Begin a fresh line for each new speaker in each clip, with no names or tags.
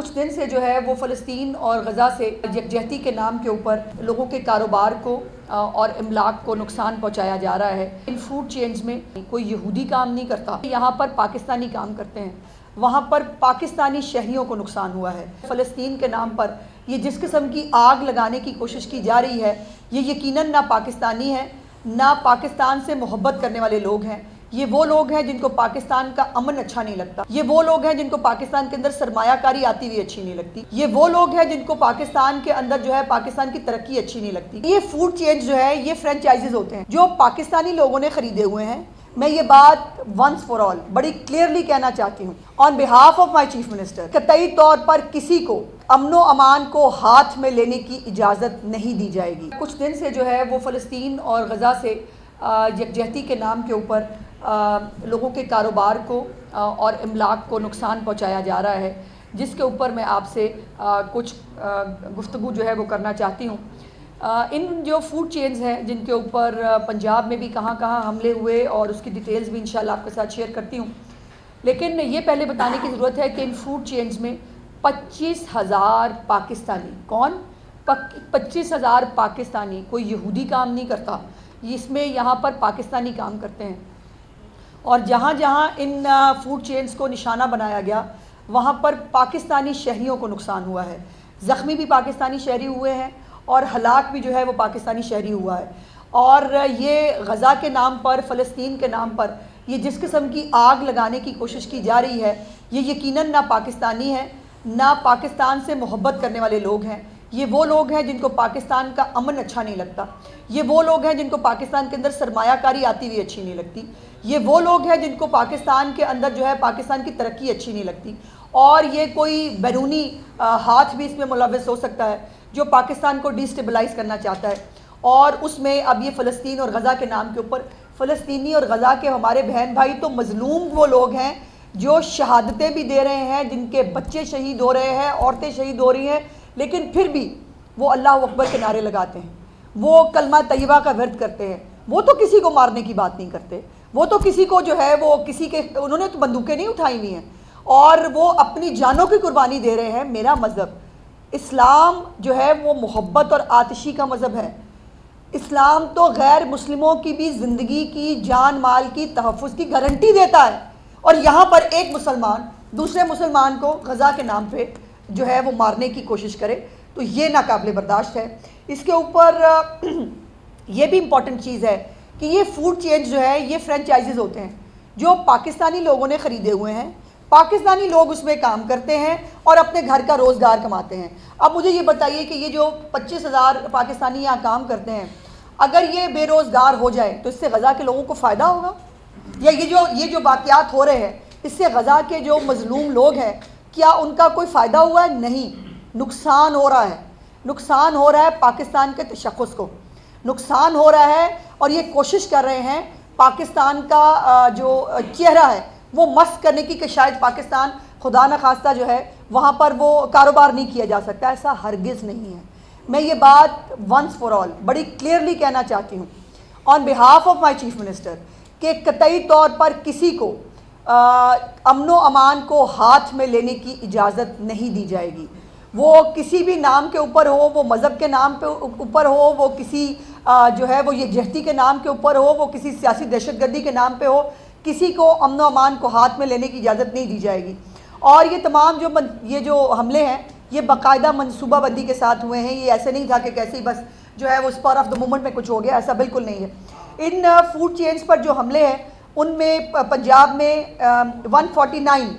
کچھ دن سے جو ہے وہ فلسطین اور غزہ سے یکجہتی کے نام کے اوپر لوگوں کے کاروبار کو اور املاک کو نقصان پہنچایا جا رہا ہے۔ ان فوڈ چینز میں کوئی یہودی کام نہیں کرتا، یہاں پر پاکستانی کام کرتے ہیں، وہاں پر پاکستانی شہریوں کو نقصان ہوا ہے۔ فلسطین کے نام پر یہ جس قسم کی آگ لگانے کی کوشش کی جا رہی ہے، یہ یقیناً نہ پاکستانی ہے، نہ پاکستان سے محبت کرنے والے لوگ ہیں۔ یہ وہ لوگ ہیں جن کو پاکستان کا امن اچھا نہیں لگتا، یہ وہ لوگ ہیں جن کو پاکستان کے اندر سرمایہ کاری آتی ہوئی اچھی نہیں لگتی، یہ وہ لوگ ہیں جن کو پاکستان کے اندر جو ہے پاکستان کی ترقی اچھی نہیں لگتی۔ یہ فوڈ چینز جو ہے یہ فرینچائزز ہوتے ہیں جو پاکستانی لوگوں نے خریدے ہوئے ہیں۔ میں یہ بات ونس فار آل بڑی کلیئرلی کہنا چاہتی ہوں on behalf of my chief minister, قطعی طور پر کسی کو امن و امان کو ہاتھ میں لینے کی اجازت نہیں دی جائے گی۔ کچھ دن سے جو ہے وہ فلسطین اور غزہ سے یکجہتی کے نام کے اوپر لوگوں کے کاروبار کو اور املاک کو نقصان پہنچایا جا رہا ہے، جس کے اوپر میں آپ سے کچھ گفتگو جو ہے وہ کرنا چاہتی ہوں۔ ان جو فوڈ چینز ہیں جن کے اوپر پنجاب میں بھی کہاں کہاں حملے ہوئے اور اس کی ڈیٹیلز بھی انشاءاللہ آپ کے ساتھ شیئر کرتی ہوں، لیکن یہ پہلے بتانے کی ضرورت ہے کہ ان فوڈ چینز میں 25,000 پاکستانی، کون 25,000 پاکستانی، کوئی یہودی کام نہیں کرتا، اس میں یہاں پر پاکستانی کام کرتے ہیں۔ اور جہاں جہاں ان فوڈ چینز کو نشانہ بنایا گیا وہاں پر پاکستانی شہریوں کو نقصان ہوا ہے، زخمی بھی پاکستانی شہری ہوئے ہیں اور ہلاک بھی جو ہے وہ پاکستانی شہری ہوا ہے۔ اور یہ غزہ کے نام پر، فلسطین کے نام پر یہ جس قسم کی آگ لگانے کی کوشش کی جا رہی ہے، یہ یقیناً نہ پاکستانی ہے، نہ پاکستان سے محبت کرنے والے لوگ ہیں۔ یہ وہ لوگ ہیں جن کو پاکستان کا امن اچھا نہیں لگتا، یہ وہ لوگ ہیں جن کو پاکستان کے اندر سرمایہ کاری آتی ہوئی اچھی نہیں لگتی، یہ وہ لوگ ہیں جن کو پاکستان کے اندر جو ہے پاکستان کی ترقی اچھی نہیں لگتی، اور یہ کوئی بیرونی ہاتھ بھی اس میں ملوث ہو سکتا ہے جو پاکستان کو ڈیسٹیبلائز کرنا چاہتا ہے۔ اور اس میں اب یہ فلسطین اور غزہ کے نام کے اوپر فلسطینی اور غزہ کے ہمارے بہن بھائی تو مظلوم وہ لوگ ہیں جو شہادتیں بھی دے رہے ہیں، جن کے بچے شہید ہو رہے ہیں، عورتیں شہید ہو رہی ہیں، لیکن پھر بھی وہ اللہ اکبر کے نعرے لگاتے ہیں، وہ کلمہ طیبہ کا ورد کرتے ہیں۔ وہ تو کسی کو مارنے کی بات نہیں کرتے، وہ تو کسی کو جو ہے وہ کسی کے انہوں نے تو بندوقیں نہیں اٹھائی ہوئی ہیں اور وہ اپنی جانوں کی قربانی دے رہے ہیں۔ میرا مذہب اسلام جو ہے وہ محبت اور آتشی کا مذہب ہے۔ اسلام تو غیر مسلموں کی بھی زندگی کی، جان مال کی تحفظ کی گارنٹی دیتا ہے، اور یہاں پر ایک مسلمان دوسرے مسلمان کو غزہ کے نام پہ جو ہے وہ مارنے کی کوشش کرے تو یہ ناقابل برداشت ہے۔ اس کے اوپر یہ بھی امپورٹنٹ چیز ہے کہ یہ فوڈ چینز جو ہے یہ فرینچائزز ہوتے ہیں جو پاکستانی لوگوں نے خریدے ہوئے ہیں، پاکستانی لوگ اس میں کام کرتے ہیں اور اپنے گھر کا روزگار کماتے ہیں۔ اب مجھے یہ بتائیے کہ یہ جو 25,000 پاکستانی یہاں کام کرتے ہیں، اگر یہ بے روزگار ہو جائے تو اس سے غزہ کے لوگوں کو فائدہ ہوگا؟ یا یہ جو واقعات ہو رہے ہیں اس سے غزہ کے جو مظلوم لوگ ہیں کیا ان کا کوئی فائدہ ہوا ہے؟ نہیں، نقصان ہو رہا ہے، نقصان ہو رہا ہے پاکستان کے تشخص کو، نقصان ہو رہا ہے، اور یہ کوشش کر رہے ہیں پاکستان کا جو چہرہ ہے وہ مسخ کرنے کی کہ شاید پاکستان خدا نخواستہ جو ہے وہاں پر وہ کاروبار نہیں کیا جا سکتا۔ ایسا ہرگز نہیں ہے۔ میں یہ بات ونس فار آل بڑی کلیئرلی کہنا چاہتی ہوں on behalf of my chief minister کہ قطعی طور پر کسی کو امن و امان کو ہاتھ میں لینے کی اجازت نہیں دی جائے گی۔ وہ کسی بھی نام کے اوپر ہو، وہ مذہب کے نام پہ اوپر ہو، وہ کسی جو ہے وہ یکجہتی کے نام کے اوپر ہو، وہ کسی سیاسی دہشت گردی کے نام پہ ہو، کسی کو امن و امان کو ہاتھ میں لینے کی اجازت نہیں دی جائے گی۔ اور یہ تمام یہ جو حملے ہیں یہ باقاعدہ منصوبہ بندی کے ساتھ ہوئے ہیں، یہ ایسے نہیں تھا کہ کیسے ہی بس جو ہے وہ اسپر آف دا مومنٹ میں کچھ ہو گیا، ایسا بالکل نہیں ہے۔ ان فوڈ چینز پر جو حملے ہیں ان میں پنجاب میں 149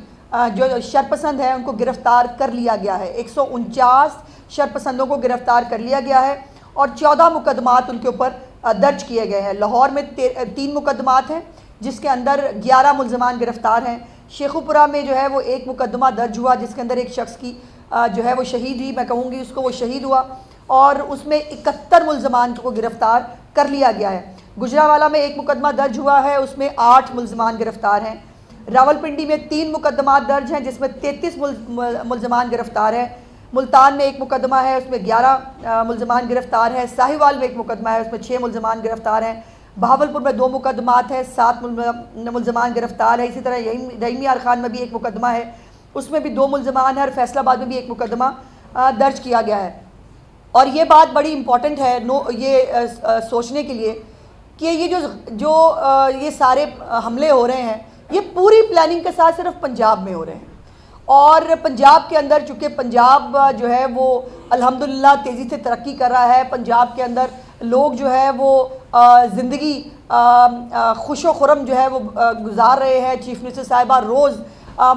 جو شرپسند ہیں ان کو گرفتار کر لیا گیا ہے، 149 شرپسندوں کو گرفتار کر لیا گیا ہے اور 14 مقدمات ان کے اوپر درج کیے گئے ہیں۔ لاہور میں 3 مقدمات ہیں جس کے اندر 11 ملزمان گرفتار ہیں۔ شیخوپورہ میں جو ہے وہ 1 مقدمہ درج ہوا جس کے اندر ایک شخص کی جو ہے وہ شہید ہوئی، میں کہوں گی اس کو وہ شہید ہوا، اور اس میں 71 ملزمان کو گرفتار کر لیا گیا ہے۔ گجرانوالہ میں 1 مقدمہ درج ہوا ہے، اس میں 8 ملزمان گرفتار ہیں۔ راولپنڈی میں 3 مقدمات درج ہیں جس میں 33 ملزمان گرفتار ہیں۔ ملتان میں 1 مقدمہ ہے، اس میں 11 ملزمان گرفتار ہیں۔ ساہیوال میں 1 مقدمہ ہے، اس میں 6 ملزمان گرفتار ہیں۔ بہاولپور میں 2 مقدمات ہیں، 7 ملزمان گرفتار ہیں۔ اسی طرح رحیم یار خان میں بھی 1 مقدمہ ہے، اس میں بھی 2 ملزمان ہیں اور فیصل آباد میں بھی ایک مقدمہ درج کیا گیا ہے۔ اور یہ بات بڑی امپورٹنٹ ہے یہ سوچنے کے لیے کہ یہ یہ سارے حملے ہو رہے ہیں، یہ پوری پلاننگ کے ساتھ صرف پنجاب میں ہو رہے ہیں، اور پنجاب کے اندر چونکہ پنجاب جو ہے وہ الحمدللہ تیزی سے ترقی کر رہا ہے، پنجاب کے اندر لوگ جو ہے وہ زندگی خوش و خرم جو ہے وہ گزار رہے ہیں۔ چیف منسٹر صاحبہ روز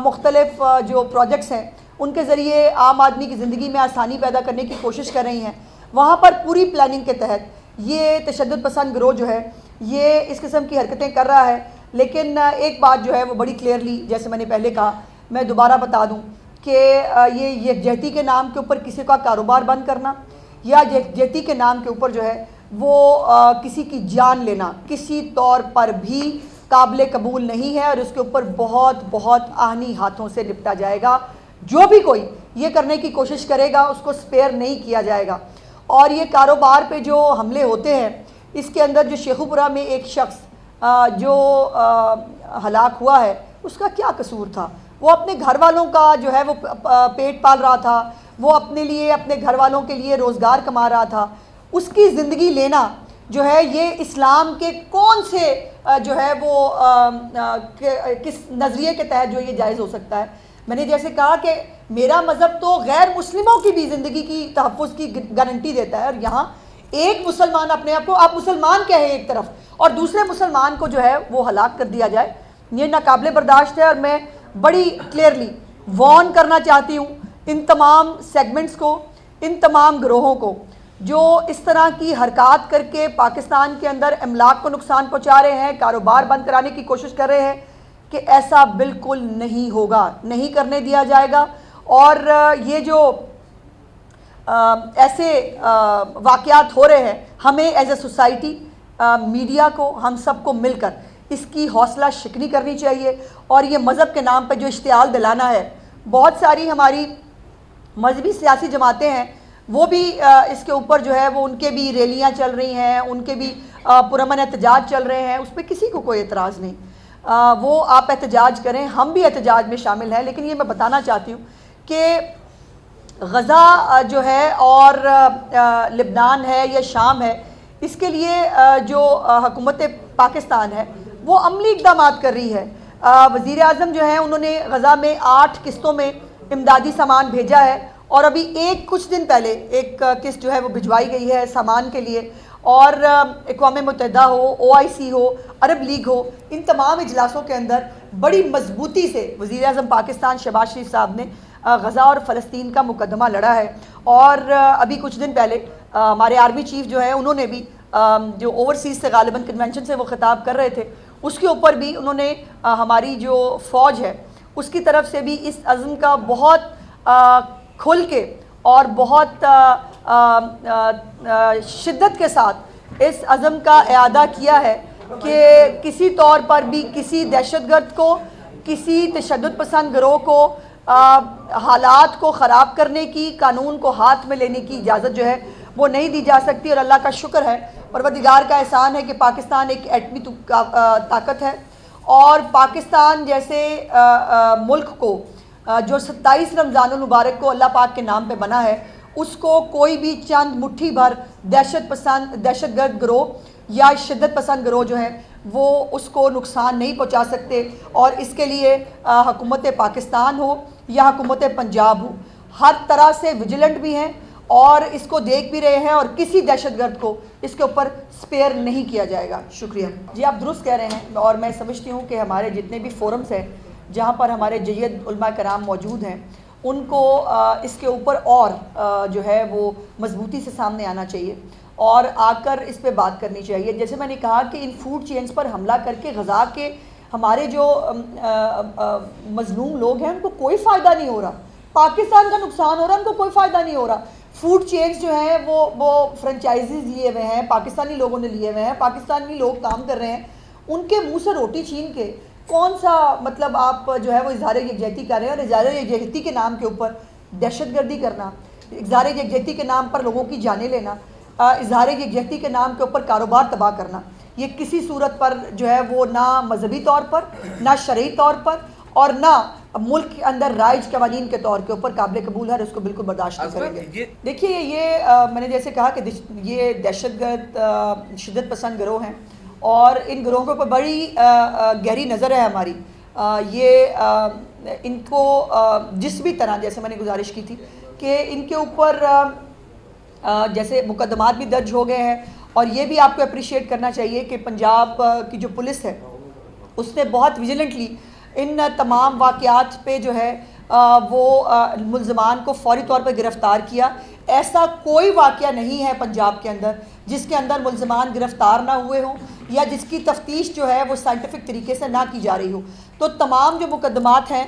مختلف جو پروجیکٹس ہیں ان کے ذریعے عام آدمی کی زندگی میں آسانی پیدا کرنے کی کوشش کر رہی ہیں۔ وہاں پر پوری پلاننگ کے تحت یہ تشدد پسند گروہ جو ہے یہ اس قسم کی حرکتیں کر رہا ہے، لیکن ایک بات جو ہے وہ بڑی کلیئرلی جیسے میں نے پہلے کہا، میں دوبارہ بتا دوں کہ یہ یکجہتی کے نام کے اوپر کسی کا کاروبار بند کرنا یا یکجہتی کے نام کے اوپر جو ہے وہ کسی کی جان لینا کسی طور پر بھی قابل قبول نہیں ہے، اور اس کے اوپر بہت بہت آہنی ہاتھوں سے نپٹا جائے گا۔ جو بھی کوئی یہ کرنے کی کوشش کرے گا اس کو سپیئر نہیں کیا جائے گا۔ اور یہ کاروبار پہ جو حملے ہوتے ہیں اس کے اندر جو شیخو پورہ میں ایک شخص جو ہلاک ہوا ہے اس کا کیا قصور تھا؟ وہ اپنے گھر والوں کا جو ہے وہ پیٹ پال رہا تھا، وہ اپنے لیے اپنے گھر والوں کے لیے روزگار کما رہا تھا۔ اس کی زندگی لینا جو ہے یہ اسلام کے کون سے جو ہے وہ کس نظریے کے تحت جو یہ جائز ہو سکتا ہے؟ میں نے جیسے کہا کہ میرا مذہب تو غیر مسلموں کی بھی زندگی کی تحفظ کی گارنٹی دیتا ہے، اور یہاں ایک مسلمان اپنے آپ کو آپ مسلمان کہیں ایک طرف اور دوسرے مسلمان کو جو ہے وہ ہلاک کر دیا جائے، یہ ناقابل برداشت ہے۔ اور میں بڑی کلیئرلی وارن کرنا چاہتی ہوں ان تمام سیگمنٹس کو، ان تمام گروہوں کو جو اس طرح کی حرکات کر کے پاکستان کے اندر املاک کو نقصان پہنچا رہے ہیں، کاروبار بند کرانے کی کوشش کر رہے ہیں، کہ ایسا بالکل نہیں ہوگا، نہیں کرنے دیا جائے گا۔ اور یہ جو ایسے واقعات ہو رہے ہیں ہمیں ایز اے سوسائٹی، میڈیا کو، ہم سب کو مل کر اس کی حوصلہ شکنی کرنی چاہیے، اور یہ مذہب کے نام پہ جو اشتعال دلانا ہے، بہت ساری ہماری مذہبی سیاسی جماعتیں ہیں وہ بھی اس کے اوپر جو ہے وہ ان کے بھی ریلیاں چل رہی ہیں، ان کے بھی پرامن احتجاج چل رہے ہیں، اس پہ کسی کو کوئی اعتراض نہیں، وہ آپ احتجاج کریں، ہم بھی احتجاج میں شامل ہیں۔ لیکن یہ میں بتانا چاہتی ہوں کہ غزہ جو ہے اور لبنان ہے یا شام ہے، اس کے لیے جو حکومت پاکستان ہے وہ عملی اقدامات کر رہی ہے۔ وزیر اعظم جو ہیں انہوں نے غزہ میں 8 قسطوں میں امدادی سامان بھیجا ہے، اور ابھی کچھ دن پہلے ایک قسط جو ہے وہ بھجوائی گئی ہے سامان کے لیے۔ اور اقوام متحدہ ہو، OIC ہو، عرب لیگ ہو، ان تمام اجلاسوں کے اندر بڑی مضبوطی سے وزیر اعظم پاکستان شہباز شریف صاحب نے غزہ اور فلسطین کا مقدمہ لڑا ہے۔ اور ابھی کچھ دن پہلے ہمارے آرمی چیف جو ہے انہوں نے بھی جو اوورسیز سے غالباً کنونشن سے وہ خطاب کر رہے تھے، اس کے اوپر بھی انہوں نے ہماری جو فوج ہے اس کی طرف سے بھی اس عزم کا بہت کھل کے اور بہت شدت کے ساتھ اس عزم کا اعادہ کیا ہے کہ کسی طور پر بھی کسی دہشت گرد کو، کسی تشدد پسند گروہ کو حالات کو خراب کرنے کی، قانون کو ہاتھ میں لینے کی اجازت جو ہے وہ نہیں دی جا سکتی۔ اور اللہ کا شکر ہے، پروردگار کا احسان ہے کہ پاکستان ایک ایٹمی طاقت ہے، اور پاکستان جیسے ملک کو جو 27 رمضان المبارک کو اللہ پاک کے نام پہ بنا ہے، اس کو کوئی بھی چند مٹھی بھر دہشت گرد گروہ یا شدت پسند گروہ جو ہیں وہ اس کو نقصان نہیں پہنچا سکتے۔ اور اس کے لیے حکومت پاکستان ہو یا حکومت پنجاب ہو، ہر طرح سے ویجیلنٹ بھی ہیں اور اس کو دیکھ بھی رہے ہیں، اور کسی دہشت گرد کو اس کے اوپر سپیئر نہیں کیا جائے گا۔ شکریہ جی، آپ درست کہہ رہے ہیں، اور میں سمجھتی ہوں کہ ہمارے جتنے بھی فورمز ہیں جہاں پر ہمارے جید علماء کرام موجود ہیں، ان کو اس کے اوپر اور جو ہے وہ مضبوطی سے سامنے آنا چاہیے اور آ کر اس پہ بات کرنی چاہیے۔ جیسے میں نے کہا کہ ان فوڈ چینز پر حملہ کر کے غزہ کے ہمارے جو مظلوم لوگ ہیں ان کو کوئی فائدہ نہیں ہو رہا، پاکستان کا نقصان ہو رہا ہے، ان کو کوئی فائدہ نہیں ہو رہا۔ فوڈ چینز جو ہیں وہ فرنچائزز لیے ہوئے ہیں، پاکستانی لوگوں نے لیے ہوئے ہیں، پاکستانی لوگ کام کر رہے ہیں، ان کے منہ سے روٹی چھین کے کون سا مطلب آپ جو ہے وہ اظہار یکجہتی کر رہے ہیں، اور اظہار یکجہتی کے نام کے اوپر دہشت گردی کرنا، اظہار یکجہتی کے نام پر لوگوں کی جانیں لینا، اظہار یکجہتی کے نام کے اوپر کاروبار تباہ کرنا، یہ کسی صورت پر جو ہے وہ نہ مذہبی طور پر، نہ شرعی طور پر، اور نہ ملک کے اندر رائج قوانین کے طور کے اوپر قابل قبول ہے اور اس کو بالکل برداشت نہیں کریں گے۔ دیکھیے یہ میں نے جیسے کہا کہ یہ دہشت گرد شدت پسند گروہ ہیں اور ان گروہوں کے اوپر بڑی گہری نظر ہے ہماری۔ یہ ان کو جس بھی طرح جیسے میں نے گزارش کی تھی کہ ان کے اوپر جیسے مقدمات بھی درج ہو گئے ہیں، اور یہ بھی آپ کو اپریشیٹ کرنا چاہیے کہ پنجاب کی جو پولیس ہے اس نے بہت ویجیلنٹلی ان تمام واقعات پہ جو ہے وہ ملزمان کو فوری طور پر گرفتار کیا۔ ایسا کوئی واقعہ نہیں ہے پنجاب کے اندر جس کے اندر ملزمان گرفتار نہ ہوئے ہوں یا جس کی تفتیش جو ہے وہ سائنٹیفک طریقے سے نہ کی جا رہی ہو۔ تو تمام جو مقدمات ہیں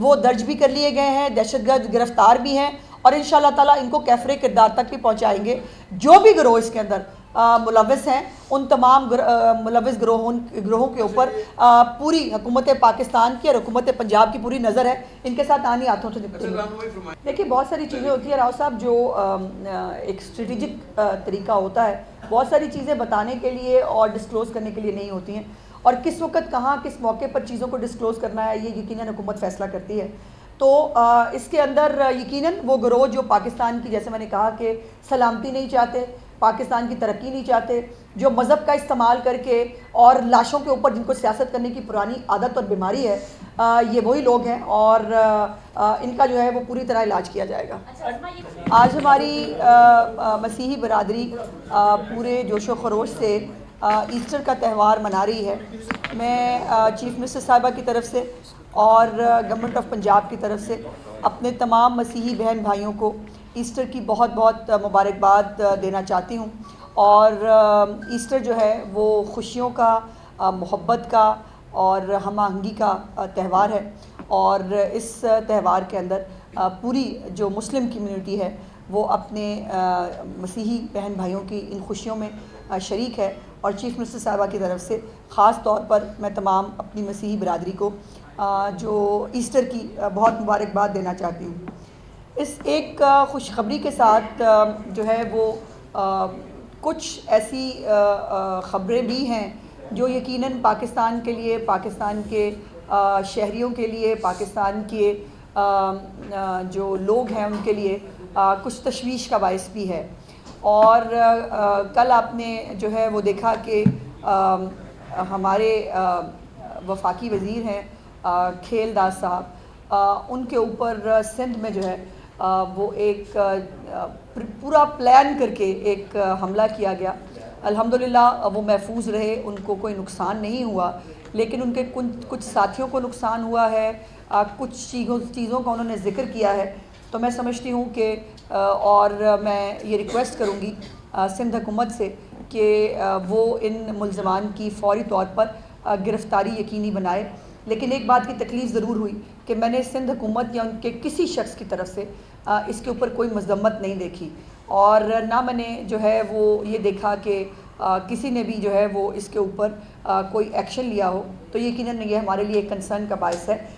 وہ درج بھی کر لیے گئے ہیں، دہشت گرد گرفتار بھی ہیں، اور انشاءاللہ تعالیٰ ان کو کیفر کردار تک بھی پہنچائیں گے۔ جو بھی گروہ اس کے اندر ملوث ہیں ان تمام ملوث گروہوں کے اوپر پوری حکومت پاکستان کی اور حکومت پنجاب کی پوری نظر ہے، ان کے ساتھ آنی ہاتھوں سے نپٹیں گے۔ دیکھیے بہت ساری چیزیں ہوتی ہیں راؤ صاحب، جو ایک اسٹریٹجک طریقہ ہوتا ہے، بہت ساری چیزیں بتانے کے لیے اور ڈسکلوز کرنے کے لیے نہیں ہوتی ہیں، اور کس وقت کہاں کس موقع پر چیزوں کو ڈسکلوز کرنا ہے یہ یقیناً حکومت فیصلہ کرتی ہے۔ تو اس کے اندر یقیناً وہ گروہ جو پاکستان کی، جیسے میں نے کہا کہ سلامتی نہیں چاہتے، پاکستان کی ترقی نہیں چاہتے، جو مذہب کا استعمال کر کے اور لاشوں کے اوپر جن کو سیاست کرنے کی پرانی عادت اور بیماری ہے، یہ وہی لوگ ہیں، اور ان کا جو ہے وہ پوری طرح علاج کیا جائے گا۔ آج ہماری مسیحی برادری پورے جوش و خروش سے ایسٹر کا تہوار منا رہی ہے۔ میں چیف منسٹر صاحبہ کی طرف سے اور گورنمنٹ آف پنجاب کی طرف سے اپنے تمام مسیحی بہن بھائیوں کو ایسٹر کی بہت بہت مبارکباد دینا چاہتی ہوں، اور ایسٹر جو ہے وہ خوشیوں کا، محبت کا اور ہم آہنگی کا تہوار ہے، اور اس تہوار کے اندر پوری جو مسلم کمیونٹی ہے وہ اپنے مسیحی بہن بھائیوں کی ان خوشیوں میں شریک ہے، اور چیف منسٹر صاحبہ کی طرف سے خاص طور پر میں تمام اپنی مسیحی برادری کو جو ایسٹر کی بہت مبارکباد دینا چاہتی ہوں۔ اس ایک خوشخبری کے ساتھ جو ہے وہ کچھ ایسی خبریں بھی ہیں جو یقیناً پاکستان کے لیے، پاکستان کے شہریوں کے لیے، پاکستان کے جو لوگ ہیں ان کے لیے کچھ تشویش کا باعث بھی ہے۔ اور کل آپ نے جو ہے وہ دیکھا کہ ہمارے وفاقی وزیر ہیں کھیل داس صاحب، ان کے اوپر سندھ میں جو ہے وہ ایک پورا پلان کر کے ایک حملہ کیا گیا۔ الحمدللہ وہ محفوظ رہے، ان کو کوئی نقصان نہیں ہوا، لیکن ان کے کچھ ساتھیوں کو نقصان ہوا ہے، کچھ چیزوں کا انہوں نے ذکر کیا ہے۔ تو میں سمجھتی ہوں کہ اور میں یہ ریکویسٹ کروں گی سندھ حکومت سے کہ وہ ان ملزمان کی فوری طور پر گرفتاری یقینی بنائے۔ لیکن ایک بات کی تکلیف ضرور ہوئی کہ میں نے سندھ حکومت یا ان کے کسی شخص کی طرف سے اس کے اوپر کوئی مذمت نہیں دیکھی، اور نہ میں نے جو ہے وہ یہ دیکھا کہ کسی نے بھی جو ہے وہ اس کے اوپر کوئی ایکشن لیا ہو۔ تو یقیناً یہ ہمارے لیے ایک کنسرن کا باعث ہے۔